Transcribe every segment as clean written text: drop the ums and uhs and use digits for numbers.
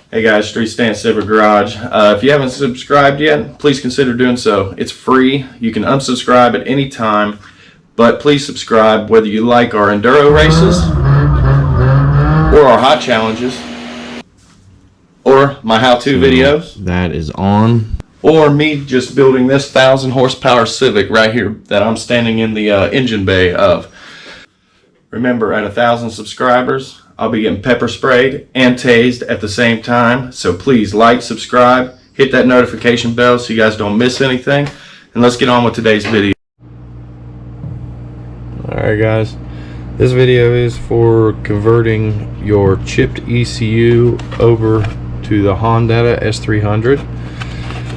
Hey guys, Street Stance Silver Garage. If you haven't subscribed yet, please consider doing so. It's free. You can unsubscribe at any time, but please subscribe whether you like our enduro races or our hot challenges or my how-to videos. That is on. Or me just building this 1,000 horsepower Civic right here that I'm standing in the engine bay of. Remember, at 1,000 subscribers, I'll be getting pepper sprayed and tased at the same time. So please like, subscribe, hit that notification bell so you guys don't miss anything. And let's get on with today's video. Alright guys, this video is for converting your chipped ECU over to the Hondata S300.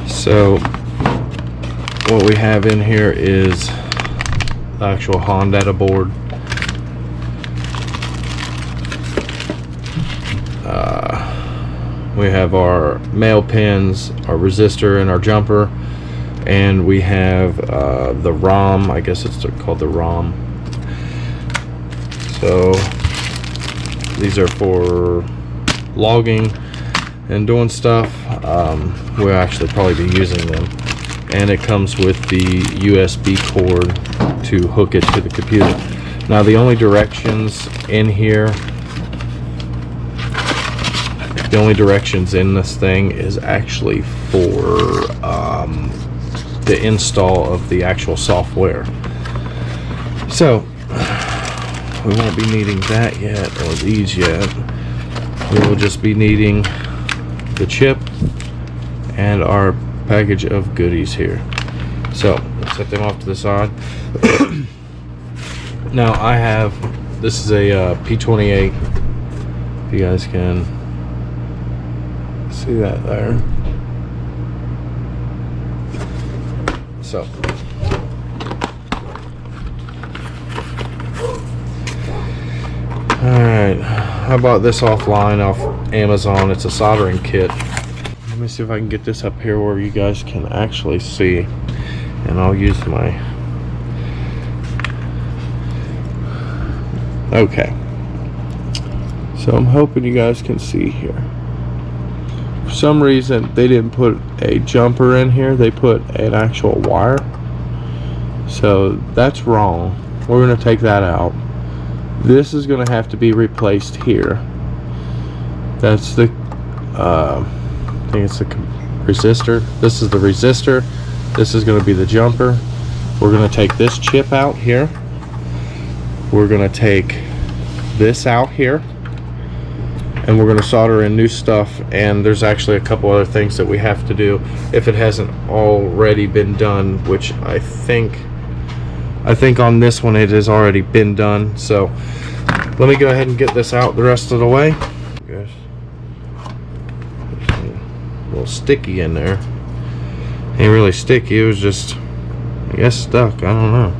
So what we have in here is the actual Hondata board. We have our male pins, our resistor, and our jumper, and we have the ROM. I guess it's called the ROM. So these are for logging and doing stuff. We'll actually probably be using them, and it comes with the USB cord to hook it to the computer. Now the only directions in here, the only directions in this thing is actually for the install of the actual software. So we won't be needing that yet, or these yet. We will just be needing the chip and our package of goodies here. So let's set them off to the side. Now I have, this is a p28. If you guys can see that there. So alright, I bought this offline off Amazon. It's a soldering kit. Let me see if I can get this up here where you guys can actually see, and I'll use my, okay, so I'm hoping you guys can see here. For some reason they didn't put a jumper in here, they put an actual wire, so that's wrong. We're going to take that out. This is going to have to be replaced here. That's the I think it's the resistor. This is the resistor. This is going to be the jumper. We're going to take this chip out here. We're going to take this out here, and we're going to solder in new stuff. And there's actually a couple other things that we have to do if it hasn't already been done, which I think on this one it has already been done. So let me go ahead and get this out the rest of the way. There's a little sticky in there. Ain't really sticky, it was just, I guess, stuck. I don't know.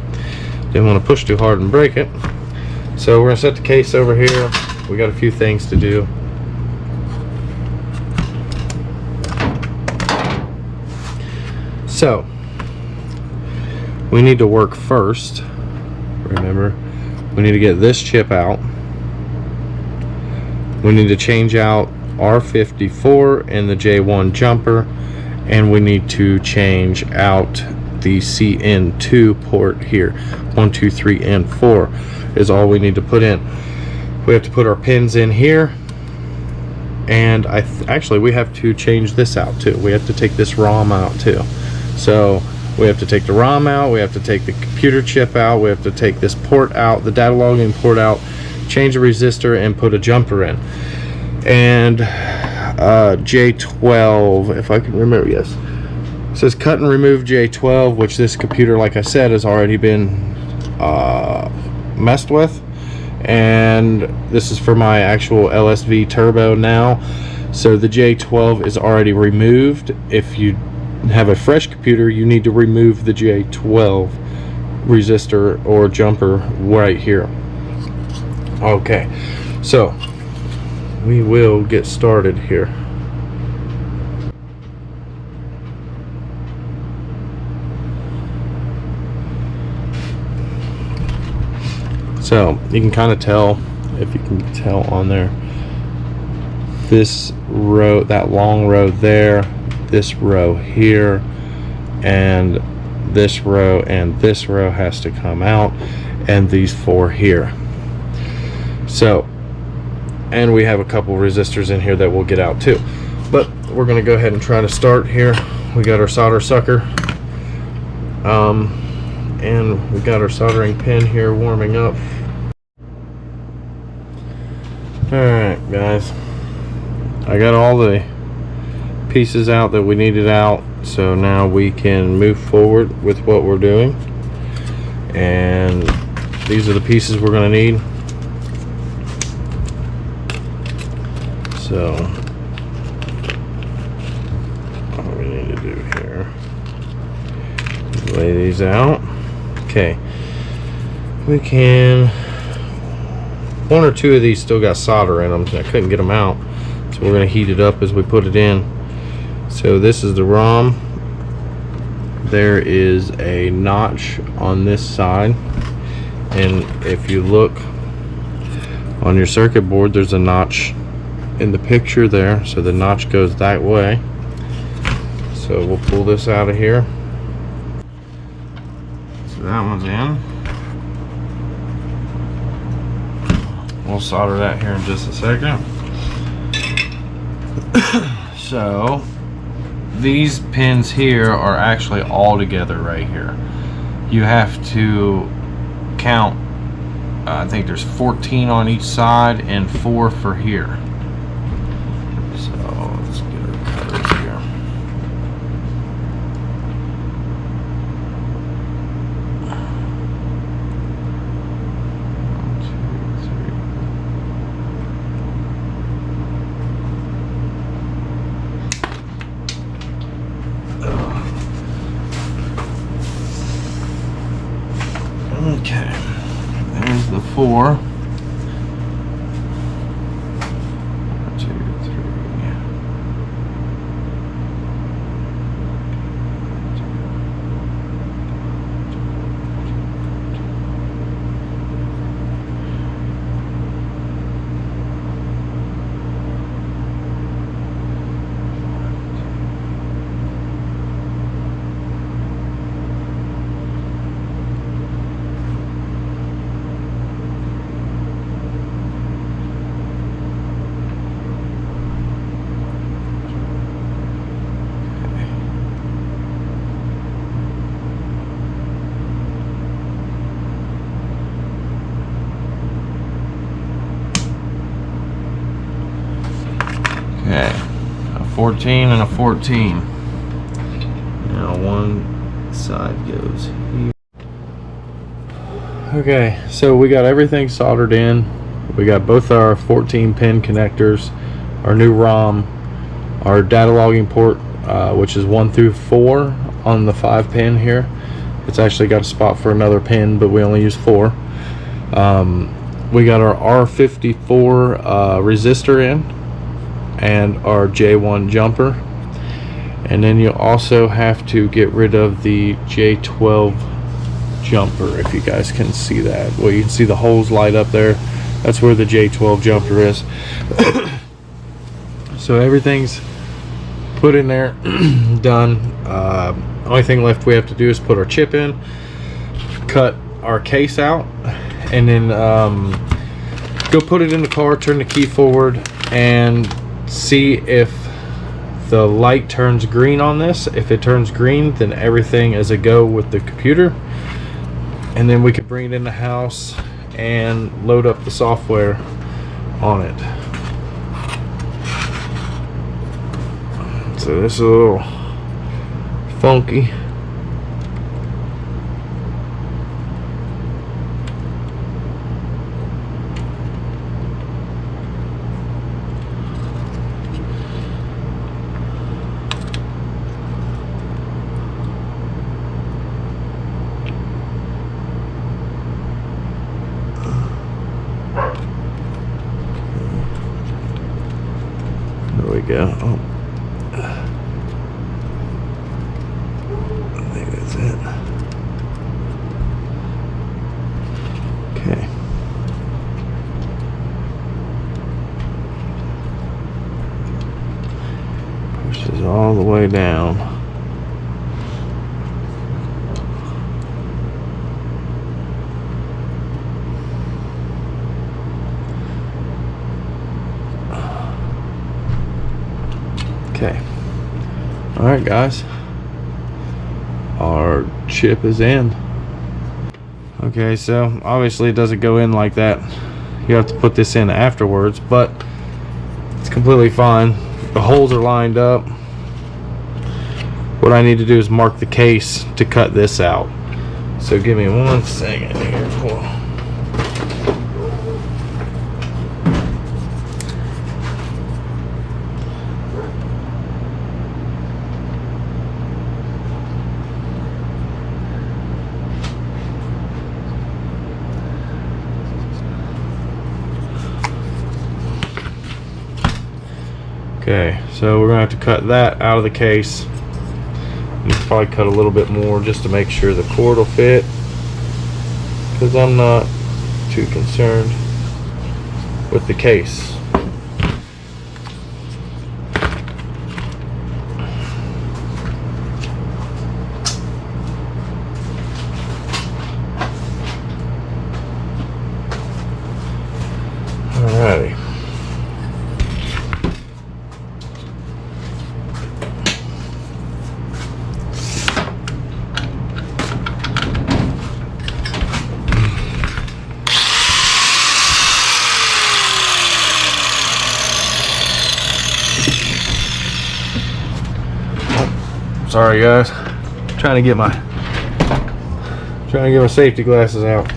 Didn't want to push too hard and break it. So we're gonna set the case over here. We got a few things to do. So we need to work first. Remember, we need to get this chip out. We need to change out R54 and the J1 jumper, and we need to change out the CN2 port here. 1, 2, 3, and 4 is all we need to put in. We have to put our pins in here, and actually we have to change this out too. We have to take this ROM out too. So we have to take the ROM out, we have to take the computer chip out, we have to take this port out, the data logging port out, change the resistor, and put a jumper in. And J12, if I can remember, yes. It says cut and remove J12, which this computer, like I said, has already been messed with. And this is for my actual LSV turbo now. So the J12 is already removed. If you have a fresh computer, you need to remove the J12 resistor or jumper right here. Okay, so we will get started here. So you can kind of tell, if you can tell on there, this row, that long row there, this row here, and this row has to come out, and these 4 here. So, and we have a couple resistors in here that we'll get out too. But we're gonna go ahead and try to start here. We got our solder sucker, and we got our soldering pin here warming up. Alright guys, I got all the pieces out that we needed out, so now we can move forward with what we're doing. And these are the pieces we're going to need. So what we need to do here is lay these out. Okay, we can, 1 or 2 of these still got solder in them, so I couldn't get them out, so we're going to heat it up as we put it in. So this is the ROM. There is a notch on this side, and if you look on your circuit board, there's a notch in the picture there, so the notch goes that way. So we'll pull this out of here. So that one's in. We'll solder that here in just a second. So these pins here are actually all together right here. You have to count, I think there's 14 on each side and 4 for here. So let's get our cutters here. Okay, there's the 4. 1, 2, Okay, a 14 and a 14. Now one side goes here. Okay, so we got everything soldered in. We got both our 14 pin connectors, our new ROM, our data logging port, which is 1 through 4 on the 5 pin here. It's actually got a spot for another pin, but we only use 4. We got our R54 resistor in, and our J1 jumper, and then you also have to get rid of the J12 jumper, if you guys can see that. Well, you can see the holes light up there. That's where the J12 jumper is. So everything's put in there, done. Only thing left we have to do is put our chip in, cut our case out, and then go put it in the car, turn the key forward, and see if the light turns green on this. If it turns green, then everything is a go with the computer, and then we can bring it in the house and load up the software on it. So this is a little funky. There we go. Oh. I think that's it. Okay. goes all the way down. Okay. Alright guys. Our chip is in. Okay, so obviously it doesn't go in like that. You have to put this in afterwards, but it's completely fine. The holes are lined up. What I need to do is mark the case to cut this out. So give me 1 second here. Whoa. Okay, so we're gonna have to cut that out of the case. And probably cut a little bit more just to make sure the cord will fit, because I'm not too concerned with the case. Alrighty. Sorry guys, trying to get my safety glasses out.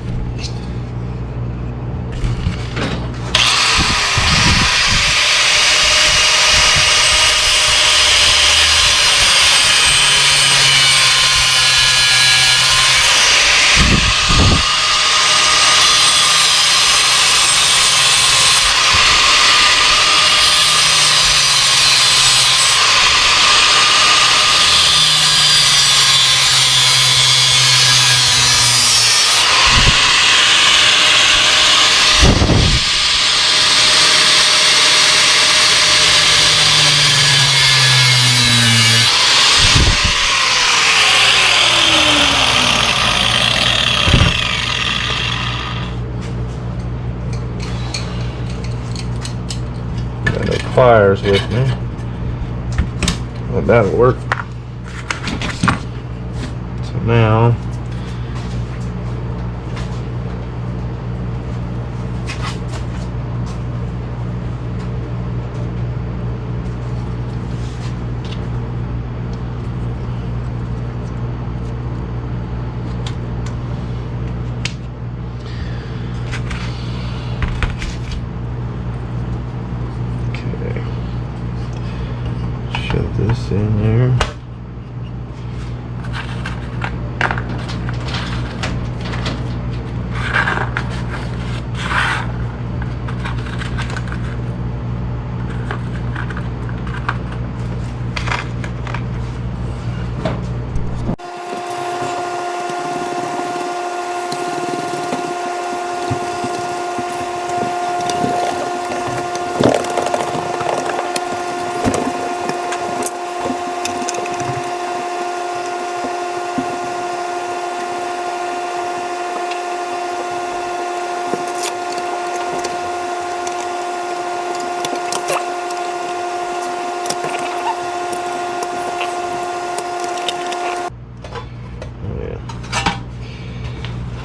Pliers with me, but that'll work. So now shove this in there.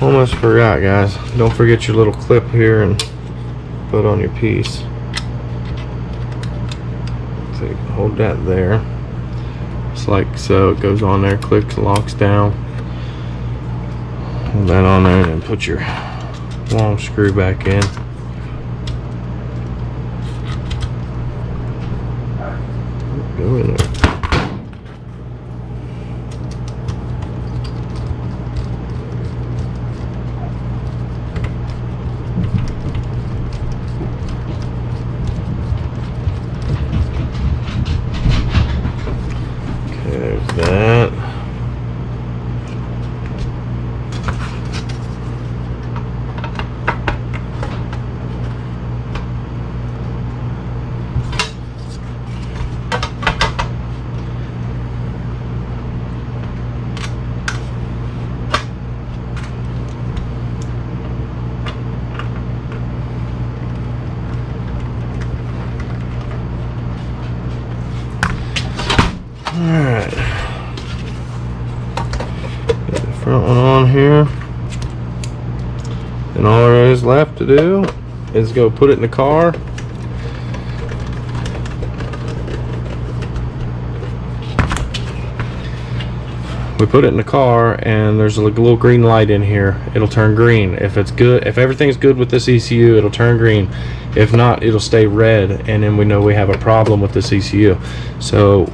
Almost forgot, guys. Don't forget your little clip here and put on your piece. So you can hold that there. It's like so. It goes on there, clicks, locks down. Hold that on there, and then put your long screw back in. Go in there. That. Alright. Get the front one on here. And all there is left to do is go put it in the car. We put it in the car, and there's a little green light in here. It'll turn green. If it's good, if everything's good with this ECU, it'll turn green. If not, it'll stay red, and then we know we have a problem with this ECU. So